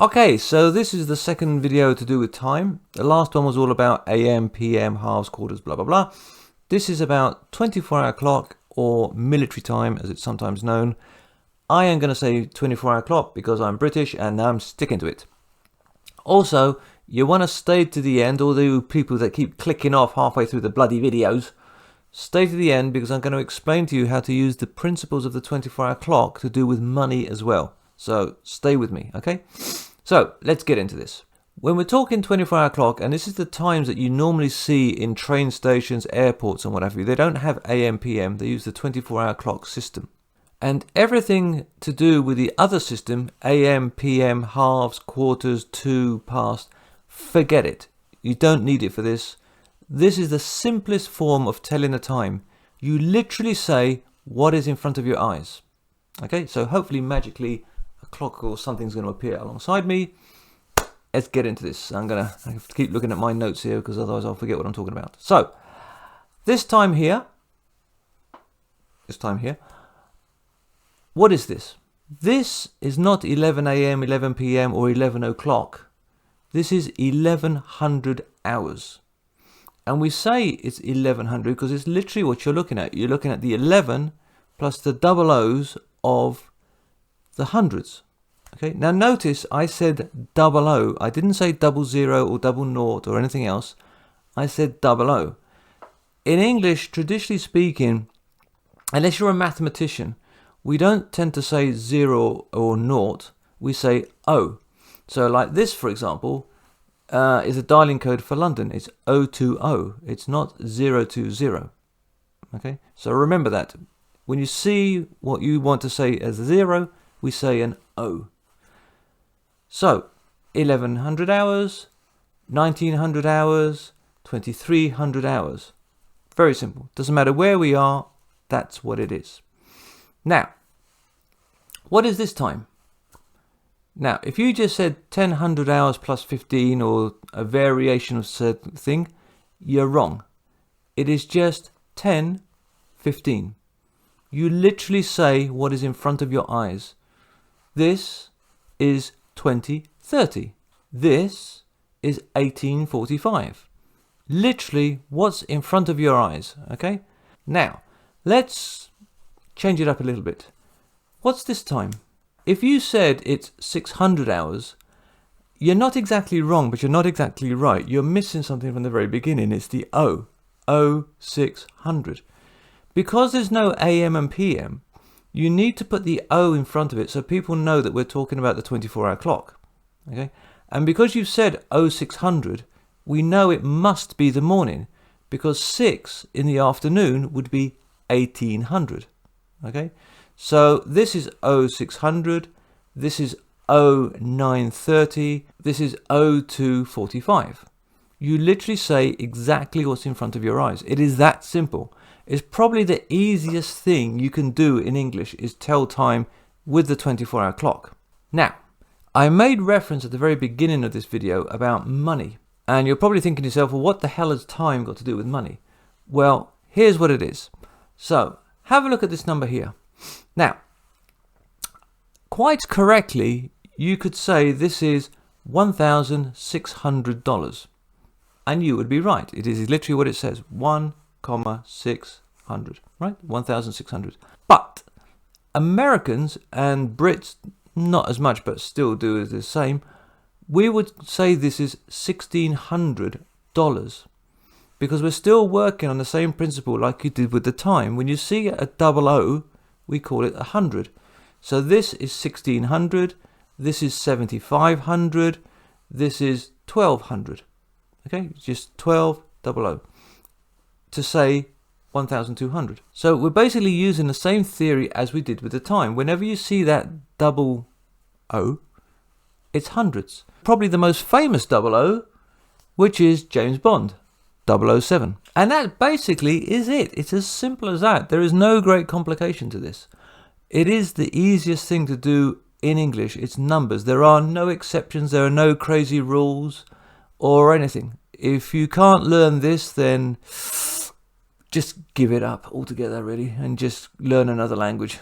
Okay, so this is the second video to do with time. The last one was all about AM, PM, halves, quarters, blah, blah, blah. This is about 24-hour clock, or military time as it's sometimes known. I am going to say 24-hour clock because I'm British and I'm sticking to it. Also, you want to stay to the end, all the people that keep clicking off halfway through the bloody videos. Stay to the end because I'm going to explain to you how to use the principles of the 24-hour clock to do with money as well. So stay with me, okay? So let's get into this. When we're talking 24-hour clock, and this is the times that you normally see in train stations, airports and what have you, they don't have AM, PM, they use the 24-hour clock system. And everything to do with the other system, AM, PM, halves, quarters, to, past, forget it. You don't need it for this. This is the simplest form of telling the time. You literally say what is in front of your eyes. Okay, so hopefully magically a clock or something's going to appear alongside me. Let's get into this. I have to keep looking at my notes here because otherwise I'll forget what I'm talking about. So, this time here, what is this? This is not 11 AM, 11 PM or 11 o'clock. This is 1100 hours. And we say it's 1100 because it's literally what you're looking at. You're looking at the 11 plus the double O's of the hundreds. Okay, now notice I said double O. I didn't say 00 or double naught or anything else. I said double O. In English, traditionally speaking, unless you're a mathematician, we don't tend to say 0 or naught. We say O. So like this, for example, is a dialing code for London. It's 020. It's not 020. Okay, so remember that. When you see what you want to say as a 0, we say an O. So, 1100 hours, 1900 hours, 2300 hours. Very simple. Doesn't matter where we are, that's what it is. Now, what is this time? Now, if you just said 1000 hours plus 15 or a variation of certain thing, you're wrong. It is just 10:15. You literally say what is in front of your eyes. This is 2030. This is 1845. Literally what's in front of your eyes, okay? Now, let's change it up a little bit. What's this time? If you said it's 600 hours, you're not exactly wrong, but you're not exactly right. You're missing something from the very beginning. It's the O. 0600. Because there's no AM and PM, you need to put the O in front of it so people know that we're talking about the 24-hour clock. Okay? And because you've said 0600, we know it must be the morning because 6 in the afternoon would be 1800. Okay? So this is 0600, this is 0930, this is 0245. You literally say exactly what's in front of your eyes. It is that simple. It's probably the easiest thing you can do in English is tell time with the 24-hour clock. Now, I made reference at the very beginning of this video about money. And you're probably thinking to yourself, well, what the hell has time got to do with money? Well, here's what it is. So, have a look at this number here. Now, quite correctly, you could say this is $1,600. And you would be right. It is literally what it says, 1,600, right? 1,600. But Americans and Brits, not as much, but still do the same, we would say this is $1,600 because we're still working on the same principle like you did with the time. When you see a double O, we call it 100. So this is 1,600, this is 7,500, this is 1,200. Okay, just 1200 to say 1,200. So we're basically using the same theory as we did with the time. Whenever you see that double O, it's hundreds. Probably the most famous double O, which is James Bond, 007. And that basically is it. It's as simple as that. There is no great complication to this. It is the easiest thing to do in English. It's numbers. There are no exceptions. There are no crazy rules or anything. If you can't learn this, then just give it up altogether, really, and just learn another language.